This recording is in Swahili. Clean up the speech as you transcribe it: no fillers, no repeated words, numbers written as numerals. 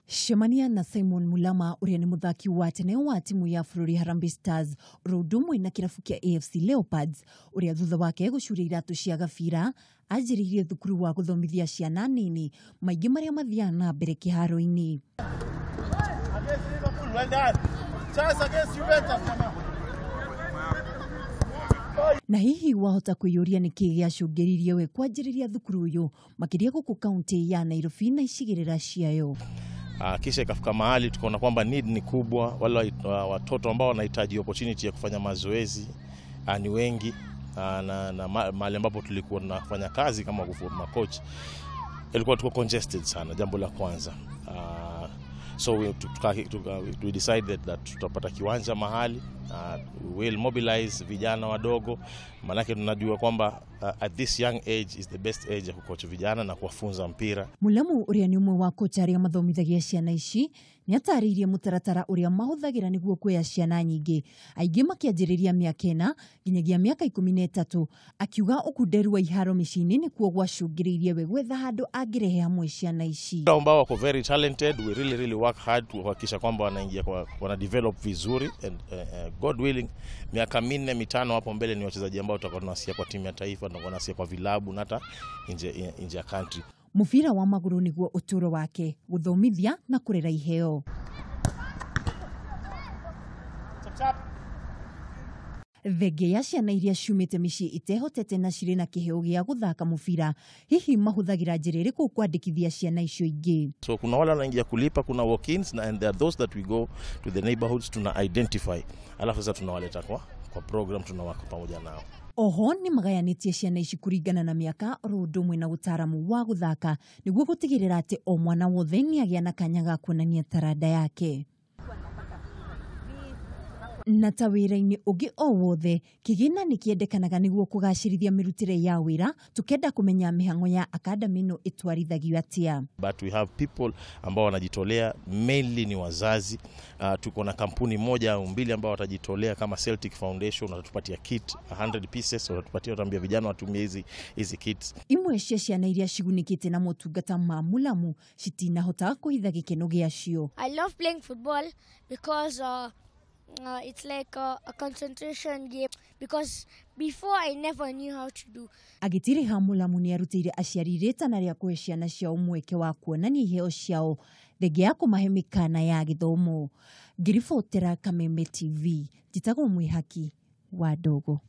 Shemania na Simon Mulamu uria ni muthaki wa tene wa timu ya bururi Harambee Stars urudumwe na kirabu kia AFC Leopards uria thutha wake gucuria iratu cia gabira ajiririe thukuru wa guthomithia ciana nini maingi maria mathiana mbere kiharo-ini. Na hihi wahota kuyuria niki giacungiririe we kwanjiriria thukuru uyu makiria guku kaunti ya Nairobi na icigirira ciayo. Kisha ikafika mahali tukaona kwamba need ni kubwa, wale watoto ambao wanahitaji opportunity ya kufanya mazoezi ni wengi, na mahali ambapo tulikuwa tunafanya kazi kama coach ilikuwa tuko congested sana, jambo la kwanza. So we decided that tutapata kiwanja mahali, we will mobilize vijana wadogo, manake tunajua kwamba at this young age is the best age ya kucoach vijana na kuwafunza mpira. Mulamu uria ni umwe wa coach aria mathomithagia ciana ici ni ataririe mutaratara uria mahuthagira niguo kuoya ciana nyingi, aingi makianjiriria miaka 4 nginyagia miaka 13, akiuga ukunderu wa iharo micini ni kuo gwacungiririe we gwetha handu angirehe hamwe ciana ici. Ambao wako very talented, we really work hard kuhakikisha kwamba wanaingia wana develop vizuri, and God willing miaka 4-5 hapo mbele ni wachezaji ambao tutakuwa tunasikia kwa timu ya taifa, tutakuwa tunasikia kwa vilabu na hata nje ya country. Mufira wa maguru niguo uturo wake, guthomithia na kurera iheo. Thenge ya ciana iria ciumite micii itehotete na cirĩ na kiheo gia guthaka mufira, hihi mahuthagira njĩra ĩrĩkũ kwandĩkithia ciana icio ingĩ? So kuna wale wanaingia kulipa, kuna walk-ins, and there are those that we go to the neighborhoods tuna identify, alafu sasa tunawaleta kwa program, tunawaka pamoja nao. Oho ni magayanitie ciana ici kuringana na miaka, rudumwe na utaramu wa guthaka niguo gutigirira ati o mwana wothe ni agia na kanya ga kuonania taranda yake. Na ta wira-ini ungi o wothe kigina ni kiendekanaga niguo kugacirithia mirutire ya wira, tukenda kumenya mihango ya academy no itwarithagio atia. But we have people ambao wanajitolea, mainly ni wazazi. Tuko na kampuni moja au mbili ambao watajitolea kama Celtic Foundation, watatupatia kit 100 pieces, watatupatia, wataambia vijana watumie hizi kits. Imwe cia ciana iria cigunikite na motungata ma Mulamu citinahota kuhitha gikeno giacio. I love playing football because it's like a concentration game, because before I never knew how to do. Agitiri ha Mulamu ni arutire aciari ritana ria kuhe ciana ciao mweke wa kuonania iheo ciao thenge ya kumahe mikana ya githomo. Ngiribotera Kameme TV, njitagwo Mwihaki wa Ndogo.